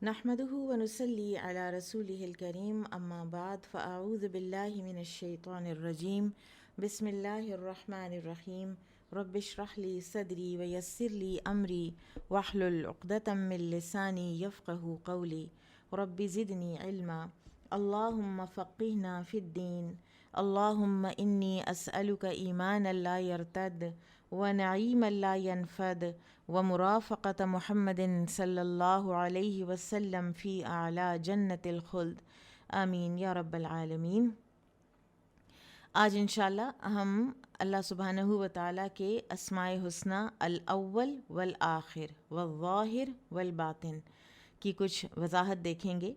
نحمده ونصلي على رسوله الكريم اما بعد فاعوذ بالله من الشيطان الرجيم بسم الله الرحمن الرحيم رب اشرح لي صدري ويسر لي امري واحلل عقدة من لساني يفقهوا قولي رب زدني علما اللهم فقهنا في الدين اللهم اني اسالك ايمانا لا يرتد ونعيما لا ينفد ومرافقة محمد صلی اللہ علیہ وسلم فی اعلیٰ جنت الخلد آمین یا رب العالمین۔ آج انشاءاللہ ہم اللہ سبحانہ و تعالیٰ کے اسماء حسنی الاول والآخر والظاہر والباطن کی کچھ وضاحت دیکھیں گے۔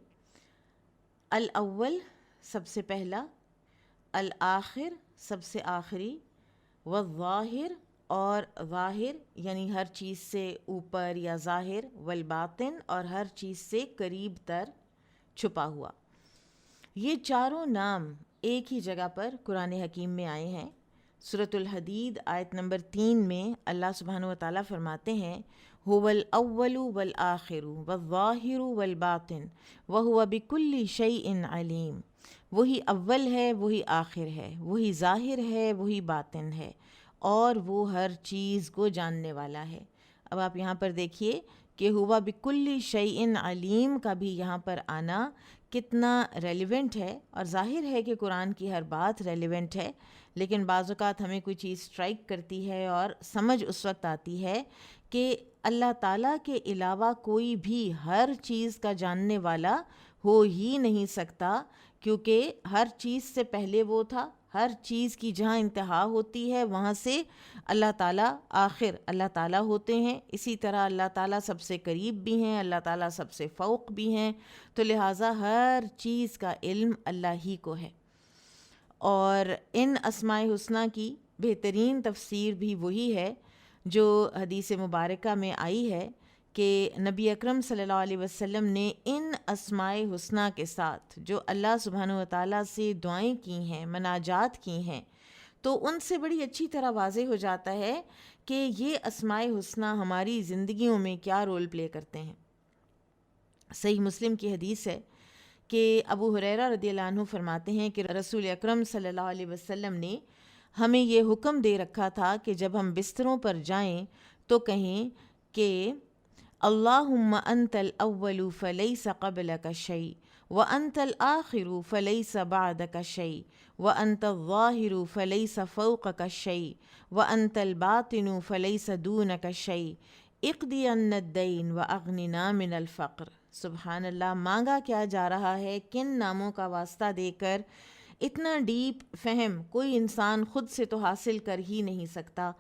الاول سب سے پہلا، الآخر سب سے آخری، والظاہر اور ظاہر یعنی ہر چیز سے اوپر یا ظاہر، والباطن اور ہر چیز سے قریب تر چھپا ہوا۔ یہ چاروں نام ایک ہی جگہ پر قرآن حکیم میں آئے ہیں۔ سورۃ الحدید آیت نمبر 3 میں اللہ سبحانہ و تعالیٰ فرماتے ہیں هو الاول والآخر والظاہر والباطن وهو بكل شیء علیم۔ وہی اول ہے، وہی آخر ہے، وہی ظاہر ہے، وہی باطن ہے، اور وہ ہر چیز کو جاننے والا ہے۔ اب آپ یہاں پر دیکھیے کہ ہوا بکل شیء علیم کا بھی یہاں پر آنا کتنا ریلیونٹ ہے، اور ظاہر ہے کہ قرآن کی ہر بات ریلیونٹ ہے، لیکن بعض اوقات ہمیں کوئی چیز اسٹرائک کرتی ہے اور سمجھ اس وقت آتی ہے کہ اللہ تعالیٰ کے علاوہ کوئی بھی ہر چیز کا جاننے والا ہو ہی نہیں سکتا، کیونکہ ہر چیز سے پہلے وہ تھا۔ ہر چیز کی جہاں انتہا ہوتی ہے وہاں سے اللہ تعالیٰ آخر اللہ تعالیٰ ہوتے ہیں۔ اسی طرح اللہ تعالیٰ سب سے قریب بھی ہیں، اللہ تعالیٰ سب سے فوق بھی ہیں، تو لہٰذا ہر چیز کا علم اللہ ہی کو ہے۔ اور ان اسماء حسنی کی بہترین تفسیر بھی وہی ہے جو حدیث مبارکہ میں آئی ہے کہ نبی اکرم صلی اللہ علیہ وسلم نے ان اسماء حسنی کے ساتھ جو اللہ سبحانہ و تعالیٰ سے دعائیں کی ہیں، مناجات کی ہیں، تو ان سے بڑی اچھی طرح واضح ہو جاتا ہے کہ یہ اسماء حسنی ہماری زندگیوں میں کیا رول پلے کرتے ہیں۔ صحیح مسلم کی حدیث ہے کہ ابو ہریرہ رضی اللہ عنہ فرماتے ہیں کہ رسول اکرم صلی اللہ علیہ وسلم نے ہمیں یہ حکم دے رکھا تھا کہ جب ہم بستروں پر جائیں تو کہیں کہ اللہم انت الاول فلیس قبلک شیء وانت الآخر فلیس بعدک شیء وانت الظاہر فلیس فوقک شیء وانت الباطن فلیس دونک شیء اقضی عنا الدین واغننا من الفقر۔ سبحان اللہ، مانگا کیا جا رہا ہے، کن ناموں کا واسطہ دے کر۔ اتنا ڈیپ فہم کوئی انسان خود سے تو حاصل کر ہی نہیں سکتا،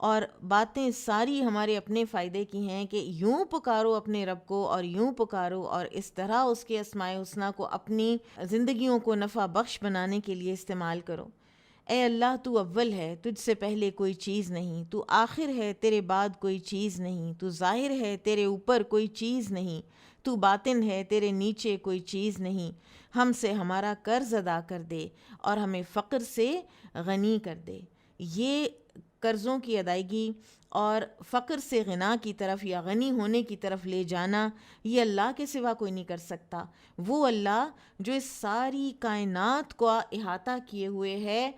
اور باتیں ساری ہمارے اپنے فائدے کی ہیں کہ یوں پکارو اپنے رب کو اور یوں پکارو، اور اس طرح اس کے اسماء حسنی کو اپنی زندگیوں کو نفع بخش بنانے کے لیے استعمال کرو۔ اے اللہ، تو اول ہے، تجھ سے پہلے کوئی چیز نہیں، تو آخر ہے، تیرے بعد کوئی چیز نہیں، تو ظاہر ہے، تیرے اوپر کوئی چیز نہیں، تو باطن ہے، تیرے نیچے کوئی چیز نہیں۔ ہم سے ہمارا قرض ادا کر دے اور ہمیں فقر سے غنی کر دے۔ یہ قرضوں کی ادائیگی اور فقر سے غنا کی طرف یا غنی ہونے کی طرف لے جانا، یہ اللہ کے سوا کوئی نہیں کر سکتا۔ وہ اللہ جو اس ساری کائنات کو احاطہ کیے ہوئے ہے،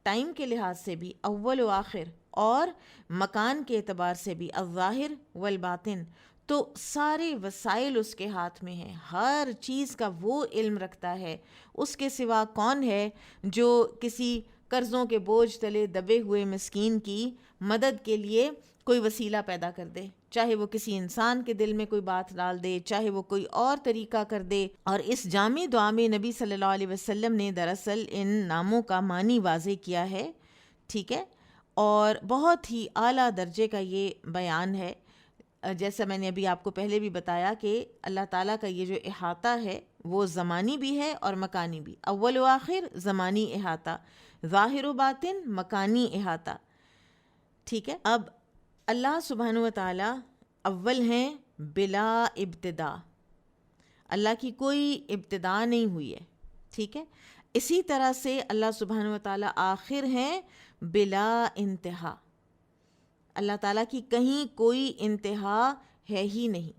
ٹائم کے لحاظ سے بھی اول و آخر، اور مکان کے اعتبار سے بھی الظاہر والباطن، تو سارے وسائل اس کے ہاتھ میں ہیں، ہر چیز کا وہ علم رکھتا ہے۔ اس کے سوا کون ہے جو کسی قرضوں کے بوجھ تلے دبے ہوئے مسکین کی مدد کے لیے کوئی وسیلہ پیدا کر دے، چاہے وہ کسی انسان کے دل میں کوئی بات ڈال دے، چاہے وہ کوئی اور طریقہ کر دے۔ اور اس جامع دعا میں نبی صلی اللہ علیہ وسلم نے دراصل ان ناموں کا معنی واضح کیا ہے، ٹھیک ہے، اور بہت ہی اعلیٰ درجے کا یہ بیان ہے۔ جیسا میں نے ابھی آپ کو پہلے بھی بتایا کہ اللہ تعالیٰ کا یہ جو احاطہ ہے وہ زمانی بھی ہے اور مکانی بھی، اول و آخر زمانی احاطہ، ظاہر و باطن مکانی احاطہ، ٹھیک ہے۔ اب اللہ سبحانہ و تعالیٰ اول ہیں بلا ابتدا، اللہ کی کوئی ابتدا نہیں ہوئی ہے، ٹھیک ہے۔ اسی طرح سے اللہ سبحانہ و تعالیٰ آخر ہیں بلا انتہا، اللہ تعالیٰ کی کہیں کوئی انتہا ہے ہی نہیں،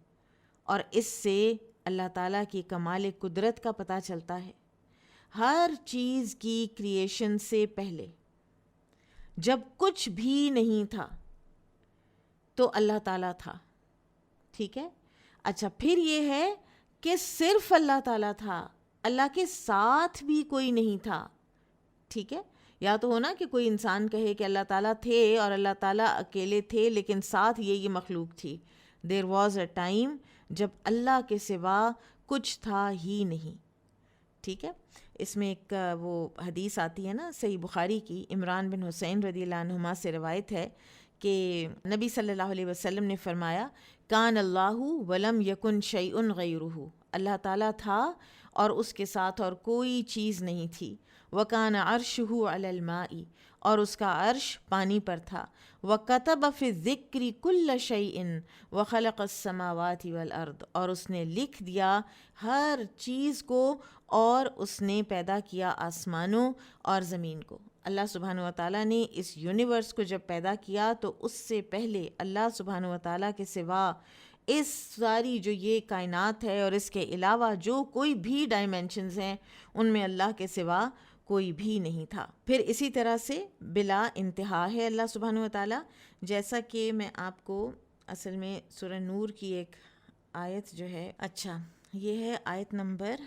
اور اس سے اللہ تعالیٰ کی کمال قدرت کا پتہ چلتا ہے۔ ہر چیز کی کریشن سے پہلے جب کچھ بھی نہیں تھا تو اللہ تعالیٰ تھا، ٹھیک ہے؟ اچھا، پھر یہ ہے کہ صرف اللہ تعالیٰ تھا، اللہ کے ساتھ بھی کوئی نہیں تھا، ٹھیک ہے؟ یا تو ہونا کہ کوئی انسان کہے کہ اللہ تعالیٰ تھے اور اللہ تعالیٰ اکیلے تھے لیکن ساتھ یہ مخلوق تھی۔ دیر واز اے ٹائم جب اللہ کے سوا کچھ تھا ہی نہیں، ٹھیک ہے؟ اس میں ایک وہ حدیث آتی ہے نا صحیح بخاری کی، عمران بن حسین رضی اللہ عنہما سے روایت ہے کہ نبی صلی اللہ علیہ وسلم نے فرمایا کان اللہ ولم یکن شیء غیرہ، اللہ تعالیٰ تھا اور اس کے ساتھ اور کوئی چیز نہیں تھی۔ وکان عرشہ علی الماء، اور اس کا عرش پانی پر تھا۔ وکتب فی الذکر کل شیء وخلق السماوات والارض، اور اس نے لکھ دیا ہر چیز کو اور اس نے پیدا کیا آسمانوں اور زمین کو۔ اللہ سبحانہ و تعالیٰ نے اس یونیورس کو جب پیدا کیا تو اس سے پہلے اللہ سبحانہ و تعالیٰ کے سوا اس ساری جو یہ کائنات ہے اور اس کے علاوہ جو کوئی بھی ڈائمینشنز ہیں ان میں اللہ کے سوا کوئی بھی نہیں تھا۔ پھر اسی طرح سے بلا انتہا ہے اللہ سبحانہ و تعالیٰ، جیسا کہ میں آپ کو اصل میں سورہ نور کی ایک آیت جو ہے، اچھا یہ ہے آیت نمبر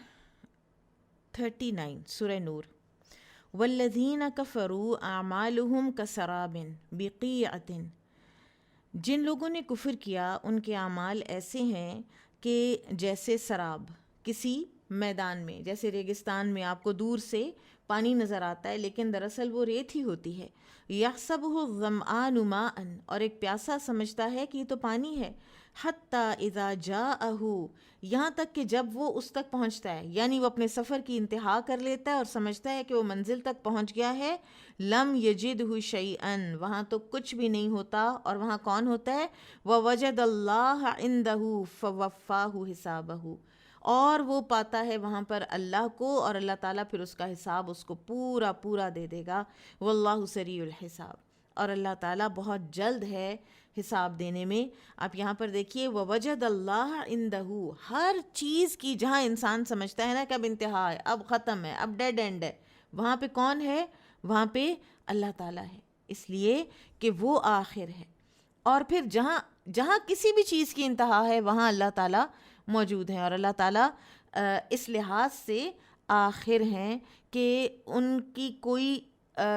39 سورہ نور، والذین کفروا اعمالہم کسراب بقیعۃ، جن لوگوں نے کفر کیا ان کے اعمال ایسے ہیں کہ جیسے سراب، کسی میدان میں، جیسے ریگستان میں آپ کو دور سے پانی نظر آتا ہے لیکن دراصل وہ ریت ہی ہوتی ہے۔ یحسبہ الظمآن ماء، اور ایک پیاسا سمجھتا ہے کہ یہ تو پانی ہے۔ حتیٰ اذا جاءہ، یہاں تک کہ جب وہ اس تک پہنچتا ہے، یعنی وہ اپنے سفر کی انتہا کر لیتا ہے اور سمجھتا ہے کہ وہ منزل تک پہنچ گیا ہے، لم یجدہ شیئا، وہاں تو کچھ بھی نہیں ہوتا، اور وہاں کون ہوتا ہے؟ ووجد اللہ عندہ فوفاہ حسابہ، اور وہ پاتا ہے وہاں پر اللہ کو، اور اللہ تعالیٰ پھر اس کا حساب اس کو پورا پورا دے دے گا۔ واللہ سریع الحساب، اور اللہ تعالیٰ بہت جلد ہے حساب دینے میں۔ آپ یہاں پر دیکھیے ووجد اللہ عندہ، ہر چیز کی جہاں انسان سمجھتا ہے نا کہ اب انتہا ہے، اب ختم ہے، اب ڈیڈ اینڈ ہے، وہاں پہ کون ہے؟ وہاں پہ اللہ تعالیٰ ہے، اس لیے کہ وہ آخر ہے۔ اور پھر جہاں جہاں کسی بھی چیز کی انتہا ہے وہاں اللہ تعالیٰ موجود ہیں، اور اللہ تعالیٰ اس لحاظ سے آخر ہیں کہ ان کی کوئی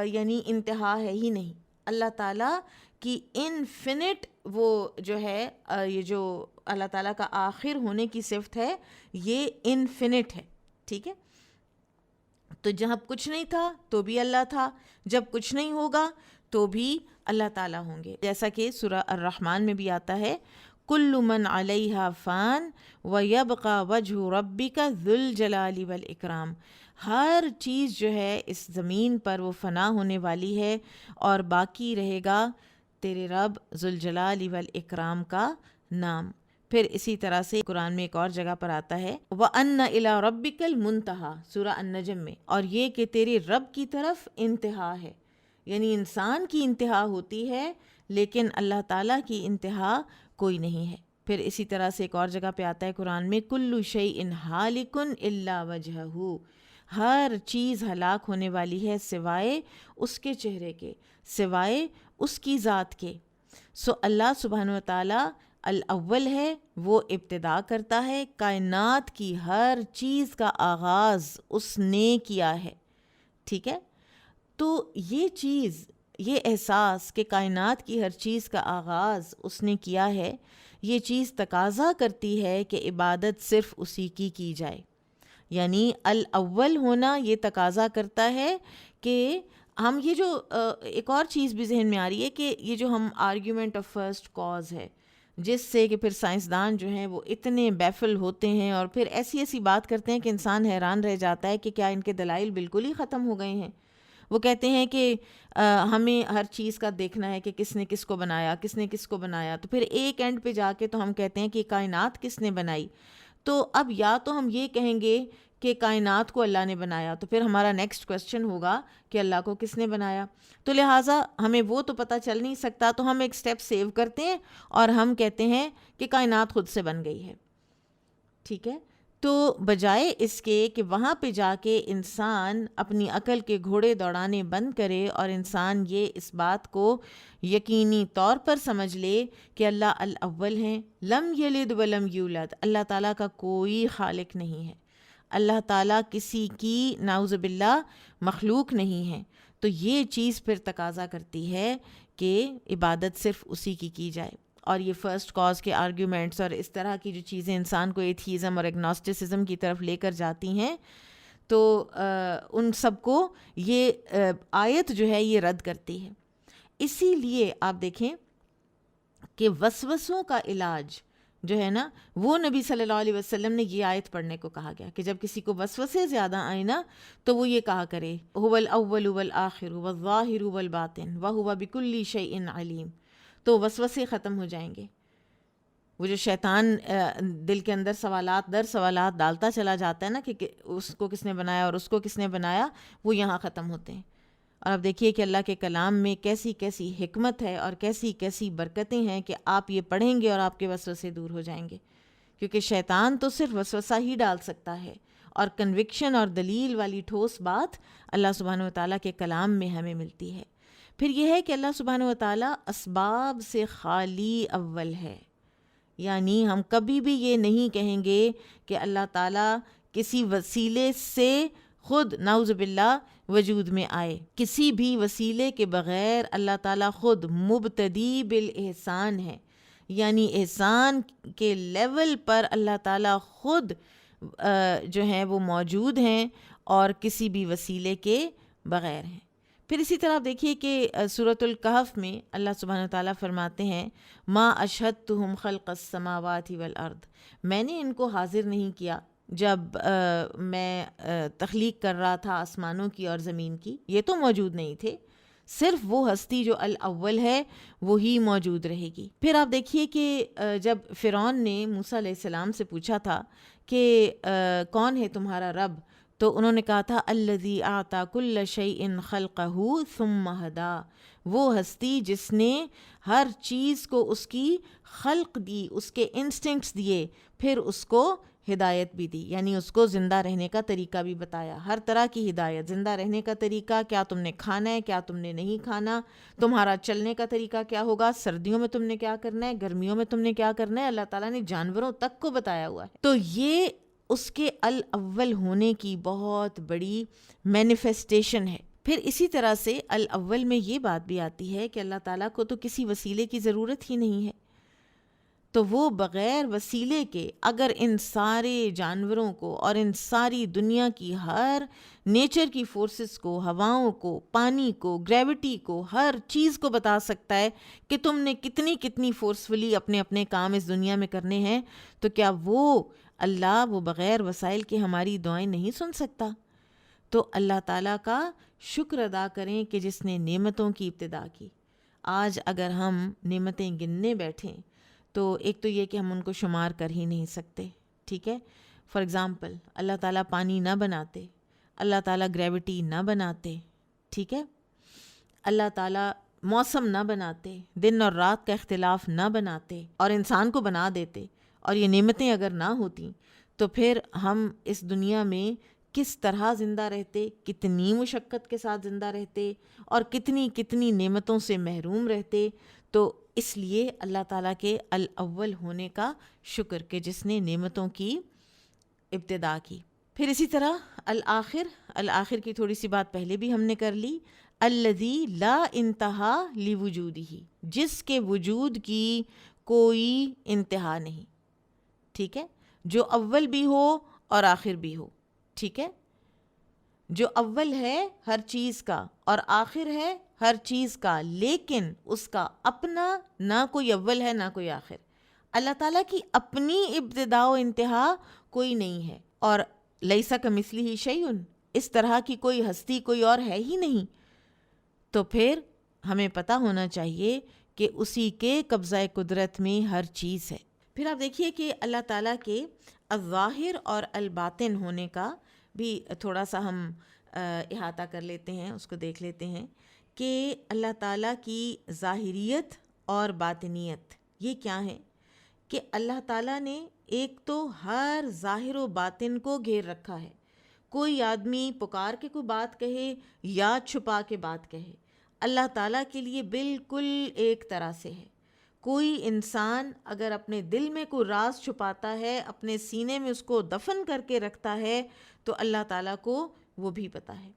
یعنی انتہا ہے ہی نہیں۔ اللہ تعالیٰ کی انفینٹ وہ جو ہے یہ جو اللہ تعالیٰ کا آخر ہونے کی صفت ہے یہ انفینٹ ہے، ٹھیک ہے؟ تو جب کچھ نہیں تھا تو بھی اللہ تھا، جب کچھ نہیں ہوگا تو بھی اللہ تعالیٰ ہوں گے، جیسا کہ سورہ الرحمن میں بھی آتا ہے کل من علیہا فان ویبقى وجہ ربک ذو الجلال والاکرام، ہر چیز جو ہے اس زمین پر وہ فنا ہونے والی ہے اور باقی رہے گا تیرے رب ذو الجلال والاکرام کا نام۔ پھر اسی طرح سے قرآن میں ایک اور جگہ پر آتا ہے وَأَنَّ إِلَىٰ رَبِّكَ الْمُنْتَهَىٰ، سورہ النجم میں، اور یہ کہ تیرے رب کی طرف انتہا ہے، یعنی انسان کی انتہا ہوتی ہے لیکن اللہ تعالیٰ کی انتہا کوئی نہیں ہے۔ پھر اسی طرح سے ایک اور جگہ پہ آتا ہے قرآن میں کُلُّ شَيْءٍ هَالِكٌ إِلَّا وَجْهَهُ، ہر چیز ہلاک ہونے والی ہے سوائے اس کے چہرے کے، سوائے اس کی ذات کے۔ سو اللہ سبحانہ و تعالیٰ الاول ہے، وہ ابتدا کرتا ہے، کائنات کی ہر چیز کا آغاز اس نے کیا ہے، ٹھیک ہے؟ تو یہ چیز، یہ احساس کہ کائنات کی ہر چیز کا آغاز اس نے کیا ہے، یہ چیز تقاضا کرتی ہے کہ عبادت صرف اسی کی جائے، یعنی الاول ہونا یہ تقاضا کرتا ہے کہ ہم یہ جو ایک اور چیز بھی ذہن میں آ رہی ہے کہ یہ جو ہم آرگیومنٹ آف فرسٹ کاز ہے، جس سے کہ پھر سائنسدان جو ہیں وہ اتنے بیفل ہوتے ہیں اور پھر ایسی ایسی بات کرتے ہیں کہ انسان حیران رہ جاتا ہے کہ کیا ان کے دلائل بالکل ہی ختم ہو گئے ہیں۔ وہ کہتے ہیں کہ ہمیں ہر چیز کا دیکھنا ہے کہ کس نے کس کو بنایا، کس نے کس کو بنایا، تو پھر ایک اینڈ پہ جا کے تو ہم کہتے ہیں کہ کائنات کس نے بنائی۔ تو اب یا تو ہم یہ کہیں گے کہ کائنات کو اللہ نے بنایا، تو پھر ہمارا نیکسٹ کوسچن ہوگا کہ اللہ کو کس نے بنایا، تو لہٰذا ہمیں وہ تو پتہ چل نہیں سکتا، تو ہم ایک سٹیپ سیو کرتے ہیں اور ہم کہتے ہیں کہ کائنات خود سے بن گئی ہے، ٹھیک ہے؟ تو بجائے اس کے کہ وہاں پہ جا کے انسان اپنی عقل کے گھوڑے دوڑانے بند کرے اور انسان یہ اس بات کو یقینی طور پر سمجھ لے کہ اللہ الاول ہیں، لم یلد ولم یولد، اللہ تعالیٰ کا کوئی خالق نہیں ہے، اللہ تعالیٰ کسی کی نعوذ باللہ مخلوق نہیں ہے، تو یہ چیز پھر تقاضا کرتی ہے کہ عبادت صرف اسی کی جائے۔ اور یہ فرسٹ کاز کے آرگیومنٹس اور اس طرح کی جو چیزیں انسان کو ایتھیزم اور ایگنوسٹسزم کی طرف لے کر جاتی ہیں، تو ان سب کو یہ آیت جو ہے یہ رد کرتی ہے۔ اسی لیے آپ دیکھیں کہ وسوسوں کا علاج جو ہے نا، وہ نبی صلی اللہ علیہ وسلم نے یہ آیت پڑھنے کو کہا گیا کہ جب کسی کو وسوسے زیادہ آئیں نا تو وہ یہ کہا کرے هو الاول والآخر والظاہر والباطن وهو بكل شیء علیم، تو وسوسے ختم ہو جائیں گے۔ وہ جو شیطان دل کے اندر سوالات در سوالات ڈالتا چلا جاتا ہے نا کہ اس کو کس نے بنایا اور اس کو کس نے بنایا، وہ یہاں ختم ہوتے ہیں۔ اور اب دیکھیے کہ اللہ کے کلام میں کیسی کیسی حکمت ہے اور کیسی کیسی برکتیں ہیں کہ آپ یہ پڑھیں گے اور آپ کے وسوسے دور ہو جائیں گے، کیونکہ شیطان تو صرف وسوسہ ہی ڈال سکتا ہے، اور کنوکشن اور دلیل والی ٹھوس بات اللہ سبحانہ وتعالیٰ کے کلام میں ہمیں ملتی ہے۔ پھر یہ ہے کہ اللہ سبحانہ وتعالیٰ اسباب سے خالی اول ہے، یعنی ہم کبھی بھی یہ نہیں کہیں گے کہ اللہ تعالیٰ کسی وسیلے سے خود نعوذ باللہ وجود میں آئے۔ کسی بھی وسیلے کے بغیر اللہ تعالیٰ خود مبتدی بالاحسان ہے، یعنی احسان کے لیول پر اللہ تعالیٰ خود جو ہیں وہ موجود ہیں اور کسی بھی وسیلے کے بغیر ہیں۔ پھر اسی طرح آپ دیکھیے کہ سورۃ الکہف میں اللہ سبحانہ وتعالیٰ فرماتے ہیں ما اشہدتہم خلق السماوات والارض، میں نے ان کو حاضر نہیں کیا جب میں تخلیق کر رہا تھا آسمانوں کی اور زمین کی، یہ تو موجود نہیں تھے، صرف وہ ہستی جو الاول ہے وہی موجود رہے گی۔ پھر آپ دیکھیے کہ جب فرعون نے موسیٰ علیہ السلام سے پوچھا تھا کہ کون ہے تمہارا رب، تو انہوں نے کہا تھا الذی اعطی کل شیء خلقہ ثم ہدی، وہ ہستی جس نے ہر چیز کو اس کی خلق دی، اس کے انسٹنکٹس دیے، پھر اس کو ہدایت بھی دی، یعنی اس کو زندہ رہنے کا طریقہ بھی بتایا، ہر طرح کی ہدایت، زندہ رہنے کا طریقہ، کیا تم نے کھانا ہے، کیا تم نے نہیں کھانا، تمہارا چلنے کا طریقہ کیا ہوگا، سردیوں میں تم نے کیا کرنا ہے، گرمیوں میں تم نے کیا کرنا ہے، اللہ تعالیٰ نے جانوروں تک کو بتایا ہوا ہے۔ تو یہ اس کے الاول ہونے کی بہت بڑی مینیفیسٹیشن ہے۔ پھر اسی طرح سے الاول میں یہ بات بھی آتی ہے کہ اللہ تعالیٰ کو تو کسی وسیلے کی ضرورت ہی نہیں ہے، تو وہ بغیر وسیلے کے اگر ان سارے جانوروں کو اور ان ساری دنیا کی ہر نیچر کی فورسز کو، ہواؤں کو، پانی کو، گریوٹی کو، ہر چیز کو بتا سکتا ہے کہ تم نے کتنی کتنی فورسفلی اپنے اپنے کام اس دنیا میں کرنے ہیں، تو کیا وہ اللہ وہ بغیر وسائل کے ہماری دعائیں نہیں سن سکتا؟ تو اللہ تعالیٰ کا شکر ادا کریں کہ جس نے نعمتوں کی ابتدا کی۔ آج اگر ہم نعمتیں گننے بیٹھیں تو ایک تو یہ کہ ہم ان کو شمار کر ہی نہیں سکتے، ٹھیک ہے؟ فار ایگزامپل اللہ تعالیٰ پانی نہ بناتے، اللہ تعالیٰ گریوٹی نہ بناتے، ٹھیک ہے؟ اللہ تعالیٰ موسم نہ بناتے، دن اور رات کا اختلاف نہ بناتے اور انسان کو بنا دیتے، اور یہ نعمتیں اگر نہ ہوتیں تو پھر ہم اس دنیا میں کس طرح زندہ رہتے، کتنی مشقت کے ساتھ زندہ رہتے اور کتنی کتنی نعمتوں سے محروم رہتے۔ تو اس لیے اللہ تعالیٰ کے الاول ہونے کا شکر کہ جس نے نعمتوں کی ابتدا کی۔ پھر اسی طرح الآخر کی تھوڑی سی بات پہلے بھی ہم نے کر لی، الذی لا انتہا لوجودہ، جس کے وجود کی کوئی انتہا نہیں، ٹھیک ہے؟ جو اول بھی ہو اور آخر بھی ہو، ٹھیک ہے؟ جو اول ہے ہر چیز کا اور آخر ہے ہر چیز کا، لیکن اس کا اپنا نہ کوئی اول ہے نہ کوئی آخر۔ اللہ تعالیٰ کی اپنی ابتدا و انتہا کوئی نہیں ہے، اور لیسا کمثلہ شیء، اس طرح کی کوئی ہستی کوئی اور ہے ہی نہیں۔ تو پھر ہمیں پتہ ہونا چاہیے کہ اسی کے قبضہ قدرت میں ہر چیز ہے۔ پھر آپ دیکھیے کہ اللہ تعالیٰ کے الظاہر اور الباطن ہونے کا بھی تھوڑا سا ہم احاطہ کر لیتے ہیں، اس کو دیکھ لیتے ہیں کہ اللہ تعالیٰ کی ظاہریت اور باطنیت یہ کیا ہیں؟ کہ اللہ تعالیٰ نے ایک تو ہر ظاہر و باطن کو گھیر رکھا ہے. کوئی آدمی پکار کے کوئی بات کہے یا چھپا کے بات کہے، اللہ تعالیٰ کے لیے بالکل ایک طرح سے ہے. کوئی انسان اگر اپنے دل میں کوئی راز چھپاتا ہے، اپنے سینے میں اس کو دفن کر کے رکھتا ہے، تو اللہ تعالیٰ کو وہ بھی پتہ ہے.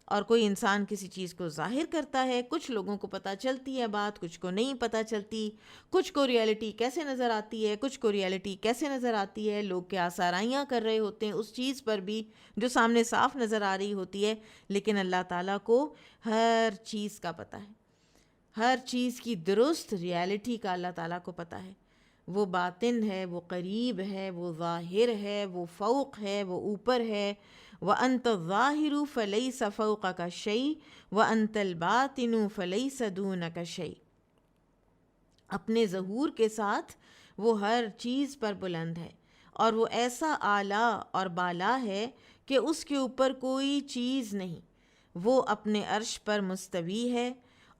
اور کوئی انسان کسی چیز کو ظاہر کرتا ہے، کچھ لوگوں کو پتہ چلتی ہے بات، کچھ کو نہیں پتہ چلتی، کچھ کو ریالٹی کیسے نظر آتی ہے، کچھ کو ریالٹی کیسے نظر آتی ہے، لوگ کیا آسرائیاں کر رہے ہوتے ہیں اس چیز پر بھی جو سامنے صاف نظر آ رہی ہوتی ہے. لیکن اللہ تعالیٰ کو ہر چیز کا پتہ ہے، ہر چیز کی درست ریالٹی کا اللہ تعالیٰ کو پتہ ہے. وہ باطن ہے، وہ قریب ہے، وہ ظاہر ہے، وہ فوق ہے، وہ اوپر ہے. وَأَنْتَ الظَّاهِرُ فَلَيْسَ فَوْقَكَ شَيْءٌ وَأَنْتَ الْبَاطِنُ فَلَيْسَ دُونَكَ شَيْءٌ. اپنے ظہور کے ساتھ وہ ہر چیز پر بلند ہے، اور وہ ایسا اعلیٰ اور بالا ہے کہ اس کے اوپر کوئی چیز نہیں. وہ اپنے عرش پر مستوی ہے،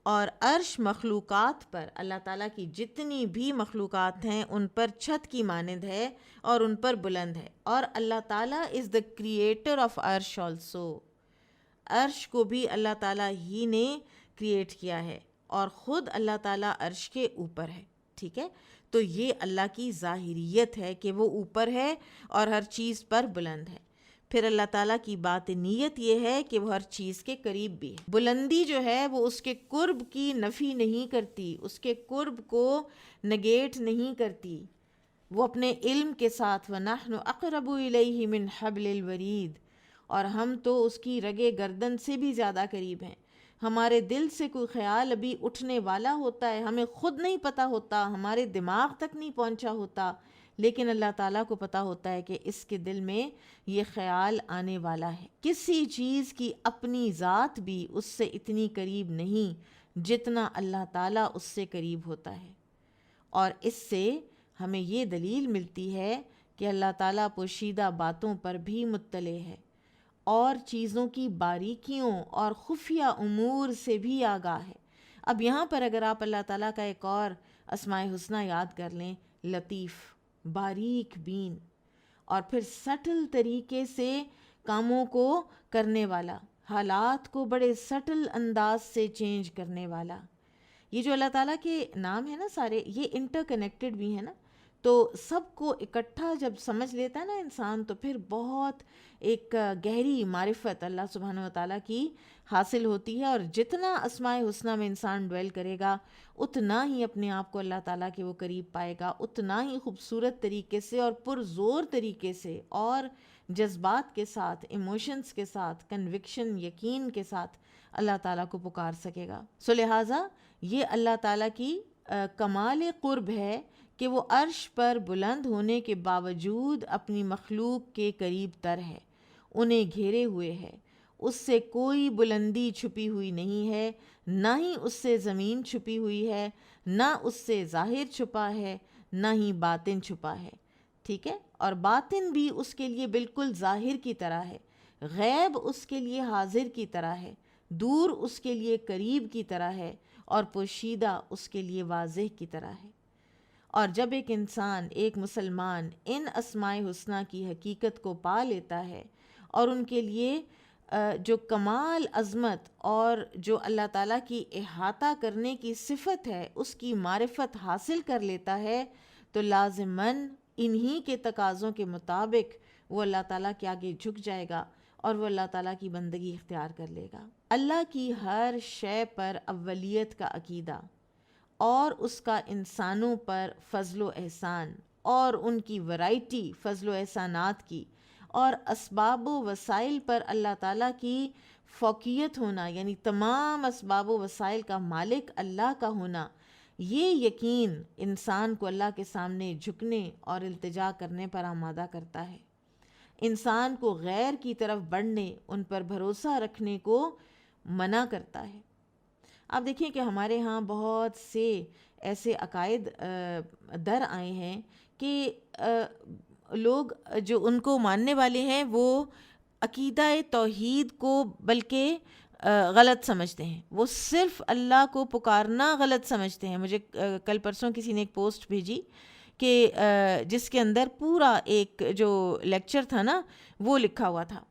اور عرش مخلوقات پر، اللہ تعالیٰ کی جتنی بھی مخلوقات ہیں ان پر چھت کی مانند ہے اور ان پر بلند ہے. اور اللہ تعالیٰ از دا کریٹر آف عرش آلسو. عرش کو بھی اللہ تعالیٰ ہی نے کریٹ کیا ہے، اور خود اللہ تعالیٰ عرش کے اوپر ہے. ٹھیک ہے، تو یہ اللہ کی ظاہریت ہے کہ وہ اوپر ہے اور ہر چیز پر بلند ہے. پھر اللہ تعالیٰ کی باطنیت یہ ہے کہ وہ ہر چیز کے قریب بھی ہے. بلندی جو ہے وہ اس کے قرب کی نفی نہیں کرتی، اس کے قرب کو نگیٹ نہیں کرتی. وہ اپنے علم کے ساتھ وَنَحْنُ أَقْرَبُ إِلَيْهِ مِنْ حَبْلِ الْوَرِيدِ، اور ہم تو اس کی رگے گردن سے بھی زیادہ قریب ہیں. ہمارے دل سے کوئی خیال ابھی اٹھنے والا ہوتا ہے، ہمیں خود نہیں پتہ ہوتا، ہمارے دماغ تک نہیں پہنچا ہوتا، لیکن اللہ تعالیٰ کو پتہ ہوتا ہے کہ اس کے دل میں یہ خیال آنے والا ہے. کسی چیز کی اپنی ذات بھی اس سے اتنی قریب نہیں جتنا اللہ تعالیٰ اس سے قریب ہوتا ہے. اور اس سے ہمیں یہ دلیل ملتی ہے کہ اللہ تعالیٰ پوشیدہ باتوں پر بھی مطلع ہے، اور چیزوں کی باریکیوں اور خفیہ امور سے بھی آگاہ ہے. اب یہاں پر اگر آپ اللہ تعالیٰ کا ایک اور اسماء حسنہ یاد کر لیں، لطیف، باریک بین، اور پھر سٹل طریقے سے کاموں کو کرنے والا، حالات کو بڑے سٹل انداز سے چینج کرنے والا. یہ جو اللہ تعالیٰ کے نام ہیں نا سارے، یہ انٹر کنیکٹڈ بھی ہیں نا، تو سب کو اکٹھا جب سمجھ لیتا ہے نا انسان، تو پھر بہت ایک گہری معرفت اللہ سبحانہ وتعالیٰ کی حاصل ہوتی ہے. اور جتنا اسماء حسنہ میں انسان ڈویل کرے گا، اتنا ہی اپنے آپ کو اللہ تعالیٰ کے وہ قریب پائے گا، اتنا ہی خوبصورت طریقے سے اور پرزور طریقے سے اور جذبات کے ساتھ، ایموشنز کے ساتھ، کنوکشن، یقین کے ساتھ اللہ تعالیٰ کو پکار سکے گا. سو لہٰذا یہ اللہ تعالیٰ کی کمال قرب ہے کہ وہ عرش پر بلند ہونے کے باوجود اپنی مخلوق کے قریب تر ہے، انہیں گھیرے ہوئے ہے. اس سے کوئی بلندی چھپی ہوئی نہیں ہے، نہ ہی اس سے زمین چھپی ہوئی ہے، نہ اس سے ظاہر چھپا ہے، نہ ہی باطن چھپا ہے. ٹھیک ہے، اور باطن بھی اس کے لیے بالکل ظاہر کی طرح ہے، غیب اس کے لیے حاضر کی طرح ہے، دور اس کے لیے قریب کی طرح ہے، اور پوشیدہ اس کے لیے واضح کی طرح ہے. اور جب ایک انسان، ایک مسلمان ان اسماء حسنہ کی حقیقت کو پا لیتا ہے، اور ان کے لیے جو کمال عظمت اور جو اللہ تعالیٰ کی احاطہ کرنے کی صفت ہے اس کی معرفت حاصل کر لیتا ہے، تو لازماً انہی کے تقاضوں کے مطابق وہ اللہ تعالیٰ کے آگے جھک جائے گا اور وہ اللہ تعالیٰ کی بندگی اختیار کر لے گا. اللہ کی ہر شے پر اولیت کا عقیدہ، اور اس کا انسانوں پر فضل و احسان، اور ان کی ورائٹی فضل و احسانات کی، اور اسباب و وسائل پر اللہ تعالیٰ کی فوقیت ہونا، یعنی تمام اسباب و وسائل کا مالک اللہ کا ہونا، یہ یقین انسان کو اللہ کے سامنے جھکنے اور التجا کرنے پر آمادہ کرتا ہے، انسان کو غیر کی طرف بڑھنے، ان پر بھروسہ رکھنے کو منع کرتا ہے. آپ دیکھیں کہ ہمارے ہاں بہت سے ایسے عقائد در آئے ہیں کہ لوگ جو ان کو ماننے والے ہیں وہ عقیدہ توحید کو بلکہ غلط سمجھتے ہیں، وہ صرف اللہ کو پکارنا غلط سمجھتے ہیں. مجھے کل پرسوں کسی نے ایک پوسٹ بھیجی کہ جس کے اندر پورا ایک جو لیکچر تھا نا وہ لکھا ہوا تھا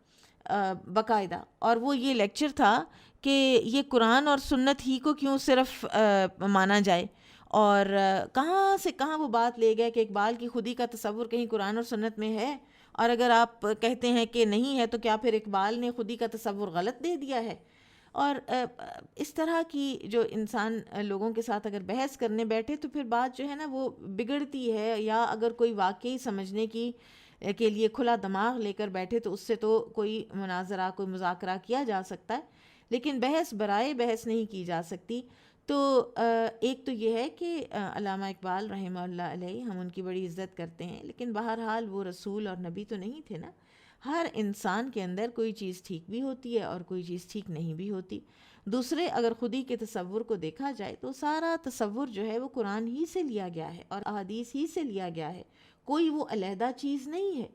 باقاعدہ، اور وہ یہ لیکچر تھا کہ یہ قرآن اور سنت ہی کو کیوں صرف مانا جائے، اور کہاں سے کہاں وہ بات لے گئے کہ اقبال کی خودی کا تصور کہیں قرآن اور سنت میں ہے، اور اگر آپ کہتے ہیں کہ نہیں ہے تو کیا پھر اقبال نے خودی کا تصور غلط دے دیا ہے؟ اور اس طرح کی جو انسان لوگوں کے ساتھ اگر بحث کرنے بیٹھے تو پھر بات جو ہے نا وہ بگڑتی ہے، یا اگر کوئی واقعی سمجھنے کی کے لیے کھلا دماغ لے کر بیٹھے تو اس سے تو کوئی مناظرہ کوئی مذاکرہ کیا جا سکتا ہے، لیکن بحث برائے بحث نہیں کی جا سکتی۔ تو ایک تو یہ ہے کہ علامہ اقبال رحمہ اللہ علیہ ہم ان کی بڑی عزت کرتے ہیں، لیکن بہرحال وہ رسول اور نبی تو نہیں تھے نا۔ ہر انسان کے اندر کوئی چیز ٹھیک بھی ہوتی ہے اور کوئی چیز ٹھیک نہیں بھی ہوتی۔ دوسرے اگر خودی کے تصور کو دیکھا جائے تو سارا تصور جو ہے وہ قرآن ہی سے لیا گیا ہے اور احادیث ہی سے لیا گیا ہے، کوئی وہ علیحدہ چیز نہیں ہے۔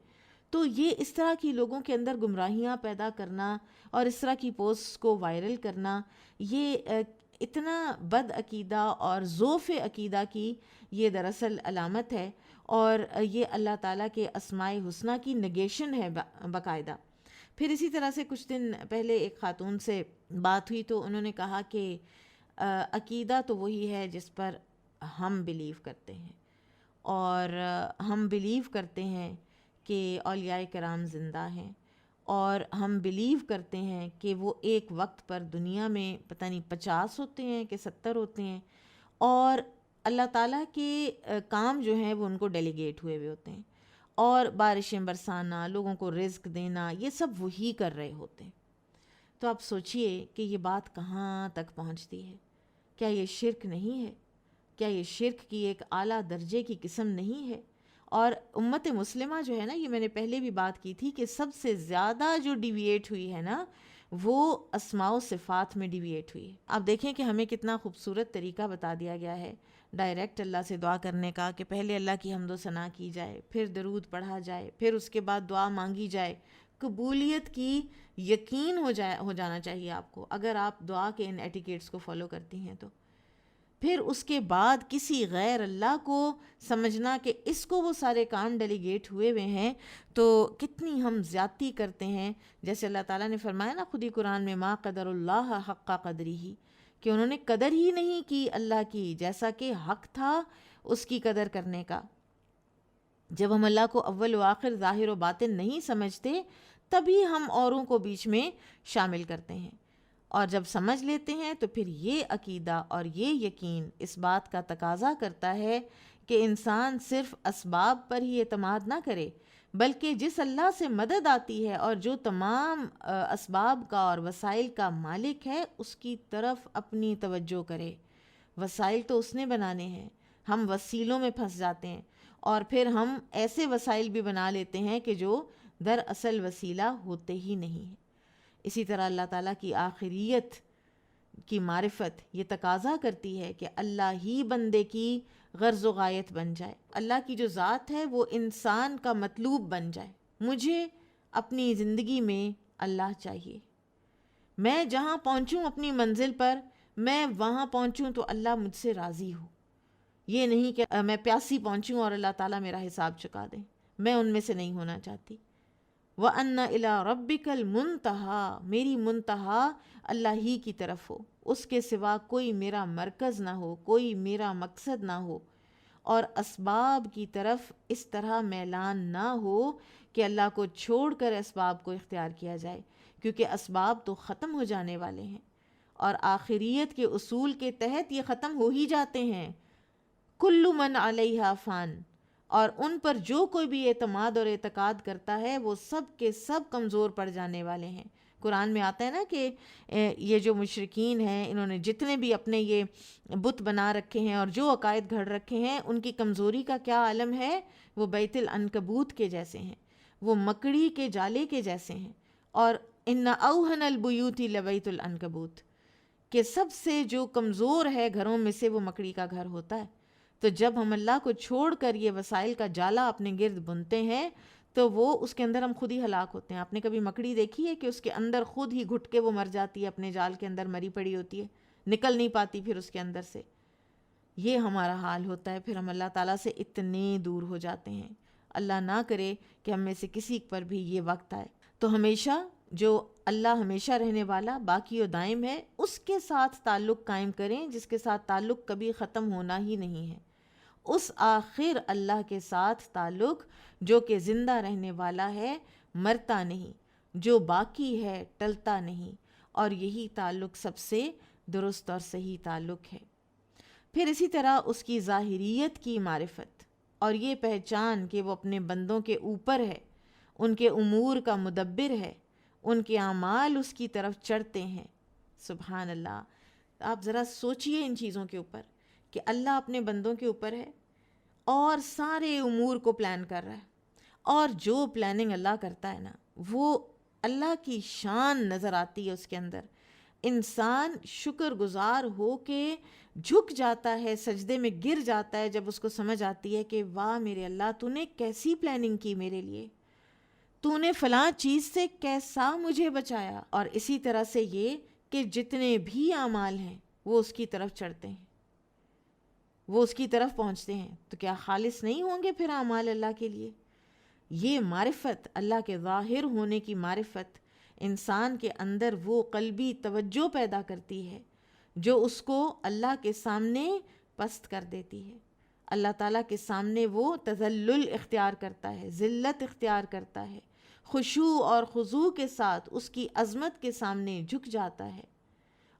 تو یہ اس طرح کی لوگوں کے اندر گمراہیاں پیدا کرنا اور اس طرح کی پوسٹ کو وائرل کرنا، یہ اتنا بد عقیدہ اور ضعف عقیدہ کی یہ دراصل علامت ہے، اور یہ اللہ تعالیٰ کے اسماء حسنہ کی نگیشن ہے باقاعدہ۔ پھر اسی طرح سے کچھ دن پہلے ایک خاتون سے بات ہوئی تو انہوں نے کہا کہ عقیدہ تو وہی ہے جس پر ہم بلیو کرتے ہیں، اور ہم بلیو کرتے ہیں کہ اولیاء کرام زندہ ہیں، اور ہم بلیو کرتے ہیں کہ وہ ایک وقت پر دنیا میں پتہ نہیں 50 ہوتے ہیں کہ 70 ہوتے ہیں، اور اللہ تعالیٰ کے کام جو ہیں وہ ان کو ڈیلیگیٹ ہوئے ہوئے ہوتے ہیں، اور بارشیں برسانا، لوگوں کو رزق دینا، یہ سب وہی کر رہے ہوتے ہیں۔ تو آپ سوچئے کہ یہ بات کہاں تک پہنچتی ہے؟ کیا یہ شرک نہیں ہے؟ کیا یہ شرک کی ایک اعلیٰ درجے کی قسم نہیں ہے؟ اور امت مسلمہ جو ہے نا، یہ میں نے پہلے بھی بات کی تھی کہ سب سے زیادہ جو ڈیویٹ ہوئی ہے نا وہ اسماء و صفات میں ڈیویٹ ہوئی ہے۔ آپ دیکھیں کہ ہمیں کتنا خوبصورت طریقہ بتا دیا گیا ہے ڈائریکٹ اللہ سے دعا کرنے کا، کہ پہلے اللہ کی حمد و ثنا کی جائے، پھر درود پڑھا جائے، پھر اس کے بعد دعا مانگی جائے۔ قبولیت کی یقین ہو جانا چاہیے آپ کو اگر آپ دعا کے ان ایٹیکیٹس کو فالو کرتی ہیں تو۔ پھر اس کے بعد کسی غیر اللہ کو سمجھنا کہ اس کو وہ سارے کام ڈیلیگیٹ ہوئے ہیں، تو کتنی ہم زیادتی کرتے ہیں۔ جیسے اللہ تعالیٰ نے فرمایا نا خود ہی قرآن میں، ما قدر اللہ حق قدری ہی، کہ انہوں نے قدر ہی نہیں کی اللہ کی جیسا کہ حق تھا اس کی قدر کرنے کا۔ جب ہم اللہ کو اول و آخر ظاہر و باطن نہیں سمجھتے تبھی ہم اوروں کو بیچ میں شامل کرتے ہیں، اور جب سمجھ لیتے ہیں تو پھر یہ عقیدہ اور یہ یقین اس بات کا تقاضا کرتا ہے کہ انسان صرف اسباب پر ہی اعتماد نہ کرے، بلکہ جس اللہ سے مدد آتی ہے اور جو تمام اسباب کا اور وسائل کا مالک ہے اس کی طرف اپنی توجہ کرے۔ وسائل تو اس نے بنانے ہیں، ہم وسیلوں میں پھنس جاتے ہیں، اور پھر ہم ایسے وسائل بھی بنا لیتے ہیں کہ جو دراصل وسیلہ ہوتے ہی نہیں ہیں۔ اسی طرح اللہ تعالیٰ کی آخریت کی معرفت یہ تقاضا کرتی ہے کہ اللہ ہی بندے کی غرض و غایت بن جائے، اللہ کی جو ذات ہے وہ انسان کا مطلوب بن جائے۔ مجھے اپنی زندگی میں اللہ چاہیے، میں جہاں پہنچوں اپنی منزل پر میں وہاں پہنچوں تو اللہ مجھ سے راضی ہو، یہ نہیں کہ میں پیاسی پہنچوں اور اللہ تعالیٰ میرا حساب چکا دیں، میں ان میں سے نہیں ہونا چاہتی۔ وَأَنَّ إِلَىٰ رَبِّكَ الْمُنْتَهَىٰ، میری منتہا اللہ ہی کی طرف ہو، اس کے سوا کوئی میرا مرکز نہ ہو، کوئی میرا مقصد نہ ہو، اور اسباب کی طرف اس طرح میلان نہ ہو کہ اللہ کو چھوڑ کر اسباب کو اختیار کیا جائے، کیونکہ اسباب تو ختم ہو جانے والے ہیں اور آخریت کے اصول کے تحت یہ ختم ہو ہی جاتے ہیں۔ کل من علیہا فان، اور ان پر جو کوئی بھی اعتماد اور اعتقاد کرتا ہے وہ سب کے سب کمزور پڑ جانے والے ہیں۔ قرآن میں آتا ہے نا کہ یہ جو مشرکین ہیں انہوں نے جتنے بھی اپنے یہ بت بنا رکھے ہیں اور جو عقائد گھڑ رکھے ہیں ان کی کمزوری کا کیا عالم ہے، وہ بیت العنکبوت کے جیسے ہیں، وہ مکڑی کے جالے کے جیسے ہیں، اور ان اوہن البیوت لبیت العنکبوت، کہ سب سے جو کمزور ہے گھروں میں سے وہ مکڑی کا گھر ہوتا ہے۔ تو جب ہم اللہ کو چھوڑ کر یہ وسائل کا جالا اپنے گرد بنتے ہیں تو وہ اس کے اندر ہم خود ہی ہلاک ہوتے ہیں۔ آپ نے کبھی مکڑی دیکھی ہے کہ اس کے اندر خود ہی گھٹ کے وہ مر جاتی ہے، اپنے جال کے اندر مری پڑی ہوتی ہے، نکل نہیں پاتی پھر اس کے اندر سے؟ یہ ہمارا حال ہوتا ہے، پھر ہم اللہ تعالیٰ سے اتنے دور ہو جاتے ہیں۔ اللہ نہ کرے کہ ہم میں سے کسی پر بھی یہ وقت آئے۔ تو ہمیشہ جو اللہ ہمیشہ رہنے والا باقی و دائم ہے، اس کے ساتھ تعلق قائم کریں جس کے ساتھ تعلق کبھی ختم ہونا ہی نہیں ہے، اس آخر اللہ کے ساتھ تعلق جو کہ زندہ رہنے والا ہے، مرتا نہیں، جو باقی ہے، ٹلتا نہیں، اور یہی تعلق سب سے درست اور صحیح تعلق ہے۔ پھر اسی طرح اس کی ظاہریت کی معرفت اور یہ پہچان کہ وہ اپنے بندوں کے اوپر ہے، ان کے امور کا مدبر ہے، ان کے اعمال اس کی طرف چڑھتے ہیں۔ سبحان اللہ، آپ ذرا سوچئے ان چیزوں کے اوپر کہ اللہ اپنے بندوں کے اوپر ہے اور سارے امور کو پلان کر رہا ہے، اور جو پلاننگ اللہ کرتا ہے نا، وہ اللہ کی شان نظر آتی ہے اس کے اندر۔ انسان شکر گزار ہو کے جھک جاتا ہے، سجدے میں گر جاتا ہے جب اس کو سمجھ آتی ہے کہ واہ میرے اللہ، تو نے کیسی پلاننگ کی میرے لیے، تو نے فلاں چیز سے کیسا مجھے بچایا۔ اور اسی طرح سے یہ کہ جتنے بھی اعمال ہیں وہ اس کی طرف چڑھتے ہیں، وہ اس کی طرف پہنچتے ہیں، تو کیا خالص نہیں ہوں گے پھر اعمال اللہ کے لیے؟ یہ معرفت، اللہ کے ظاہر ہونے کی معرفت، انسان کے اندر وہ قلبی توجہ پیدا کرتی ہے جو اس کو اللہ کے سامنے پست کر دیتی ہے۔ اللہ تعالیٰ کے سامنے وہ تذلل اختیار کرتا ہے، ذلت اختیار کرتا ہے، خشوع اور خضوع کے ساتھ اس کی عظمت کے سامنے جھک جاتا ہے،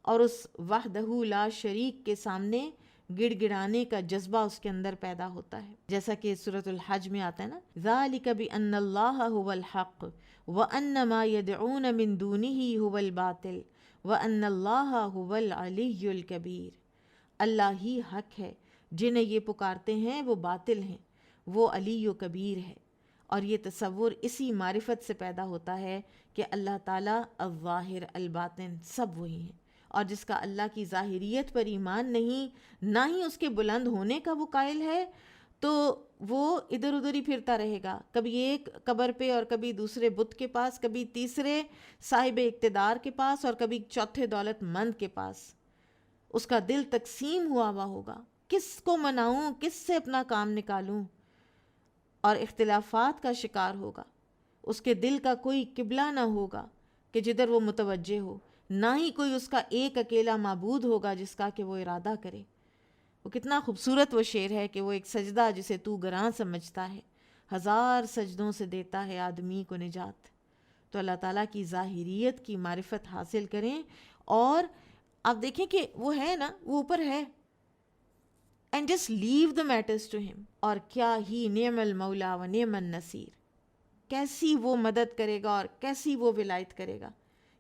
اور اس وحدہ لا شریک کے سامنے گڑ گڑانے کا جذبہ اس کے اندر پیدا ہوتا ہے، جیسا کہ سورۃ الحج میں آتا ہے نا، ذالک بأن اللہ هو الحق وأن ما يدعون من دونه هو الباطل وأن اللہ هو العلی الکبیر۔ اللہ ہی حق ہے، جنہیں یہ پکارتے ہیں وہ باطل ہیں، وہ علی و کبیر ہے۔ اور یہ تصور اسی معرفت سے پیدا ہوتا ہے کہ اللہ تعالیٰ الظاہر الباطن سب وہی ہیں، اور جس کا اللہ کی ظاہریت پر ایمان نہیں، نہ ہی اس کے بلند ہونے کا وہ قائل ہے، تو وہ ادھر ادھر ہی پھرتا رہے گا، کبھی ایک قبر پہ اور کبھی دوسرے بت کے پاس، کبھی تیسرے صاحب اقتدار کے پاس اور کبھی چوتھے دولت مند کے پاس۔ اس کا دل تقسیم ہوا ہوگا، کس کو مناؤں، کس سے اپنا کام نکالوں، اور اختلافات کا شکار ہوگا۔ اس کے دل کا کوئی قبلہ نہ ہوگا کہ جدھر وہ متوجہ ہو، نہ ہی کوئی اس کا ایک اکیلا معبود ہوگا جس کا کہ وہ ارادہ کرے۔ وہ کتنا خوبصورت وہ شعر ہے کہ وہ ایک سجدہ جسے تو گراں سمجھتا ہے، ہزار سجدوں سے دیتا ہے آدمی کو نجات۔ تو اللہ تعالیٰ کی ظاہریت کی معرفت حاصل کریں، اور آپ دیکھیں کہ وہ ہے نا، وہ اوپر ہے، and just leave the matters to him۔ اور کیا ہی نعم المولا و نعم النصیر، کیسی وہ مدد کرے گا اور کیسی وہ ولایت کرے گا۔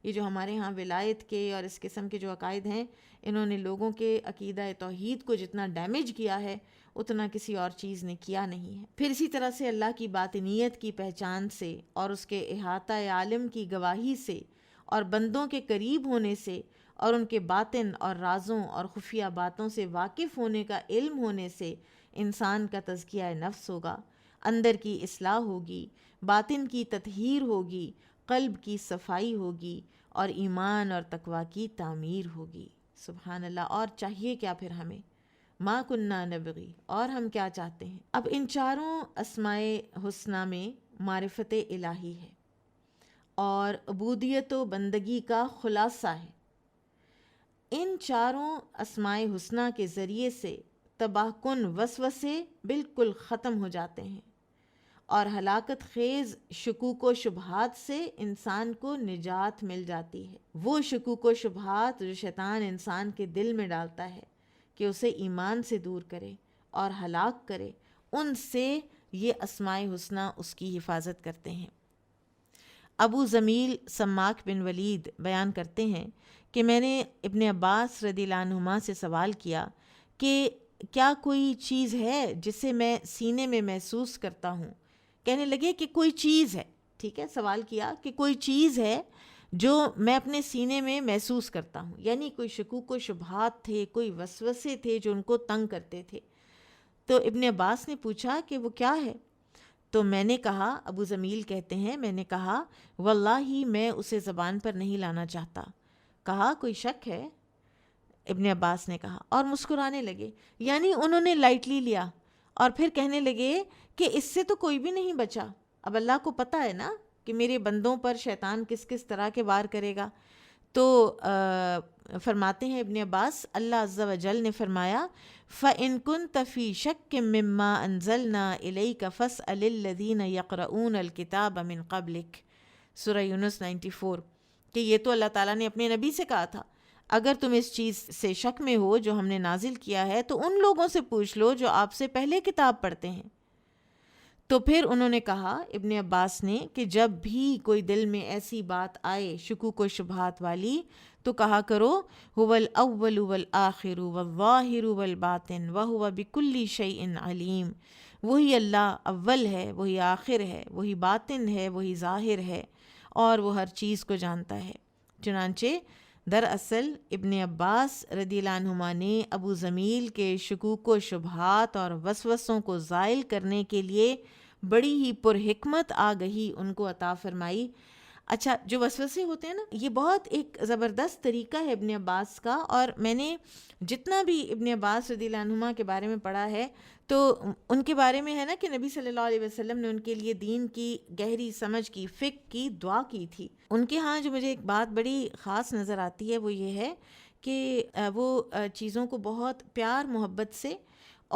یہ جو ہمارے ہاں ولایت کے اور اس قسم کے جو عقائد ہیں، انہوں نے لوگوں کے عقیدہ توحید کو جتنا ڈیمیج کیا ہے اتنا کسی اور چیز نے کیا نہیں ہے۔ پھر اسی طرح سے اللہ کی باطنیت کی پہچان سے اور اس کے احاطہ عالم کی گواہی سے اور بندوں کے قریب ہونے سے اور ان کے باطن اور رازوں اور خفیہ باتوں سے واقف ہونے کا علم ہونے سے انسان کا تزکیہ نفس ہوگا، اندر کی اصلاح ہوگی، باطن کی تطہیر ہوگی، قلب کی صفائی ہوگی، اور ایمان اور تقوی کی تعمیر ہوگی۔ سبحان اللہ۔ اور چاہیے کیا پھر ہمیں؟ ما کننا نبغی، اور ہم کیا چاہتے ہیں؟ اب ان چاروں اسماء حسنہ میں معرفت الہی ہے اور عبودیت و بندگی کا خلاصہ ہے۔ ان چاروں اسماء حسنہ کے ذریعے سے تباہ کن وسوسے بالکل ختم ہو جاتے ہیں، اور ہلاکت خیز شکوک و شبہات سے انسان کو نجات مل جاتی ہے۔ وہ شکوک و شبہات جو شیطان انسان کے دل میں ڈالتا ہے کہ اسے ایمان سے دور کرے اور ہلاک کرے، ان سے یہ اسماء حسنہ اس کی حفاظت کرتے ہیں۔ ابو زمیل سماک بن ولید بیان کرتے ہیں کہ میں نے ابن عباس رضی اللہ عنہما سے سوال کیا کہ کیا کوئی چیز ہے جسے میں سینے میں محسوس کرتا ہوں؟ کہنے لگے کہ کوئی چیز ہے، ٹھیک ہے، سوال کیا کہ کوئی چیز ہے جو میں اپنے سینے میں محسوس کرتا ہوں، یعنی کوئی شکوک و شبہات تھے، کوئی وسوسے تھے جو ان کو تنگ کرتے تھے۔ تو ابن عباس نے پوچھا کہ وہ کیا ہے؟ تو میں نے کہا، ابو زمیل کہتے ہیں، میں نے کہا واللہ میں اسے زبان پر نہیں لانا چاہتا۔ کہا کوئی شک ہے؟ ابن عباس نے کہا، اور مسکرانے لگے، یعنی انہوں نے لائٹلی لیا، اور پھر کہنے لگے کہ اس سے تو کوئی بھی نہیں بچا، اب اللہ کو پتہ ہے نا کہ میرے بندوں پر شیطان کس کس طرح کے وار کرے گا۔ تو فرماتے ہیں ابن عباس، اللہ عز و جل نے فرمایا فَإِن كُنْتَ فِي شَكٍّ مِّمَّا أَنزَلْنَا إِلَيْكَ فَاسْأَلِ الَّذِينَ يَقْرَؤُونَ الْكِتَابَ مِن قَبْلِكَ، سورہ یونس 94، کہ یہ تو اللہ تعالیٰ نے اپنے نبی سے کہا تھا اگر تم اس چیز سے شک میں ہو جو ہم نے نازل کیا ہے تو ان لوگوں سے پوچھ لو جو آپ سے پہلے کتاب پڑھتے ہیں۔ تو پھر انہوں نے کہا ابن عباس نے کہ جب بھی کوئی دل میں ایسی بات آئے شکوک و شبہات والی تو کہا کرو هو الاول والآخر والظاہر والباطن وہو بکل شیء علیم، وہی اللہ اول ہے، وہی آخر ہے، وہی باطن ہے، وہی ظاہر ہے، اور وہ ہر چیز کو جانتا ہے۔ چنانچہ دراصل ابن عباس رضی اللہ عنہما نے ابو زمیل کے شکوک و شبہات اور وسوسوں کو زائل کرنے کے لیے بڑی ہی پرحکمت آگہی ان کو عطا فرمائی۔ اچھا، جو وسوسے ہوتے ہیں نا، یہ بہت ایک زبردست طریقہ ہے ابن عباس کا، اور میں نے جتنا بھی ابن عباس رضی اللہ عنہما کے بارے میں پڑھا ہے تو ان کے بارے میں ہے نا کہ نبی صلی اللہ علیہ وسلم نے ان کے لیے دین کی گہری سمجھ کی، فقہ کی دعا کی تھی۔ ان کے ہاں جو مجھے ایک بات بڑی خاص نظر آتی ہے وہ یہ ہے کہ وہ چیزوں کو بہت پیار محبت سے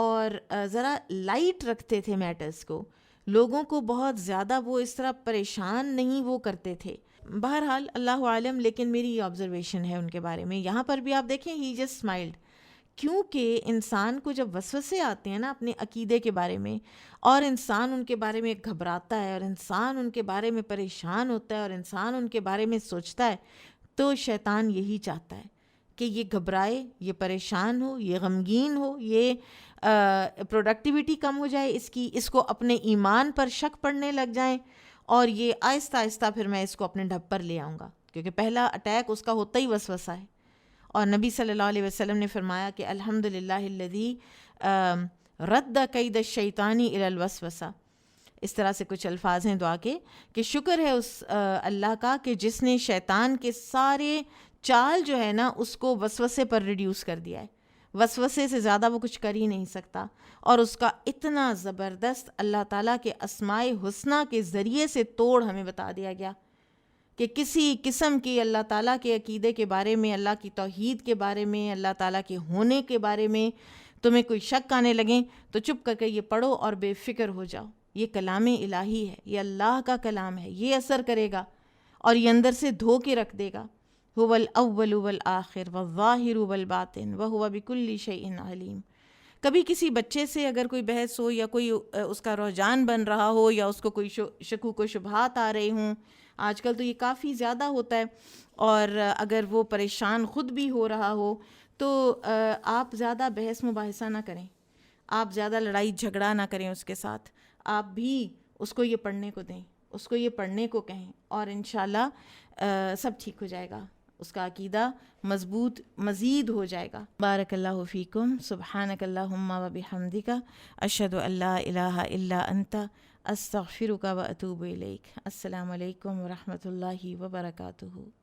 اور ذرا لائٹ رکھتے تھے میٹرز کو، لوگوں کو بہت زیادہ وہ اس طرح پریشان نہیں وہ کرتے تھے۔ بہرحال اللہ عالم، لیکن میری یہ آبزرویشن ہے ان کے بارے میں۔ یہاں پر بھی آپ دیکھیں ہی جسٹ اسمائلڈ، کیونکہ انسان کو جب وسوسے آتے ہیں نا اپنے عقیدے کے بارے میں، اور انسان ان کے بارے میں گھبراتا ہے، اور انسان ان کے بارے میں پریشان ہوتا ہے، اور انسان ان کے بارے میں سوچتا ہے، تو شیطان یہی چاہتا ہے کہ یہ گھبرائے، یہ پریشان ہو، یہ غمگین ہو، یہ پروڈکٹیوٹی کم ہو جائے اس کی، اس کو اپنے ایمان پر شک پڑنے لگ جائیں، اور یہ آہستہ آہستہ پھر میں اس کو اپنے ڈھب پر لے آؤں گا، کیونکہ پہلا اٹیک اس کا ہوتا ہی وسوسہ ہے۔ اور نبی صلی اللہ علیہ وسلم نے فرمایا کہ الحمدللہ الذی رد کید الشیطان الی الوسوسہ، اس طرح سے کچھ الفاظ ہیں دعا کے کہ شکر ہے اس اللہ کا کہ جس نے شیطان کے سارے چال جو ہے نا اس کو وسوسے پر ریڈیوس کر دیا ہے، وسوسے سے زیادہ وہ کچھ کر ہی نہیں سکتا، اور اس کا اتنا زبردست اللہ تعالیٰ کے اسماء حسنہ کے ذریعے سے توڑ ہمیں بتا دیا گیا کہ کسی قسم کی اللہ تعالیٰ کے عقیدے کے بارے میں، اللہ کی توحید کے بارے میں، اللہ تعالیٰ کے ہونے کے بارے میں تمہیں کوئی شک آنے لگیں تو چپ کر کے یہ پڑھو اور بے فکر ہو جاؤ۔ یہ کلام الہی ہے، یہ اللہ کا کلام ہے، یہ اثر کرے گا اور یہ اندر سے دھو کے رکھ دے گا۔ هو الاول والآخر والظاہر والباطن وہو بکل شیء علیم۔ کبھی کسی بچے سے اگر کوئی بحث ہو یا کوئی اس کا رجحان بن رہا ہو یا اس کو کوئی شکوک و شبہات آ رہے ہوں، آج کل تو یہ کافی زیادہ ہوتا ہے، اور اگر وہ پریشان خود بھی ہو رہا ہو تو آپ زیادہ بحث مباحثہ نہ کریں، آپ زیادہ لڑائی جھگڑا نہ کریں اس کے ساتھ، آپ بھی اس کو یہ پڑھنے کو دیں، اس کو یہ پڑھنے کو کہیں، اور انشاءاللہ سب ٹھیک ہو جائے گا، اس کا عقیدہ مضبوط مزید ہو جائے گا۔ بارک اللہ فیکم، سبحانک اللہم و بحمدک، اشہد ان لا الہ الا انت، استغفرک و اتوب الیک۔ السلام علیکم ورحمۃ اللہ وبرکاتہ۔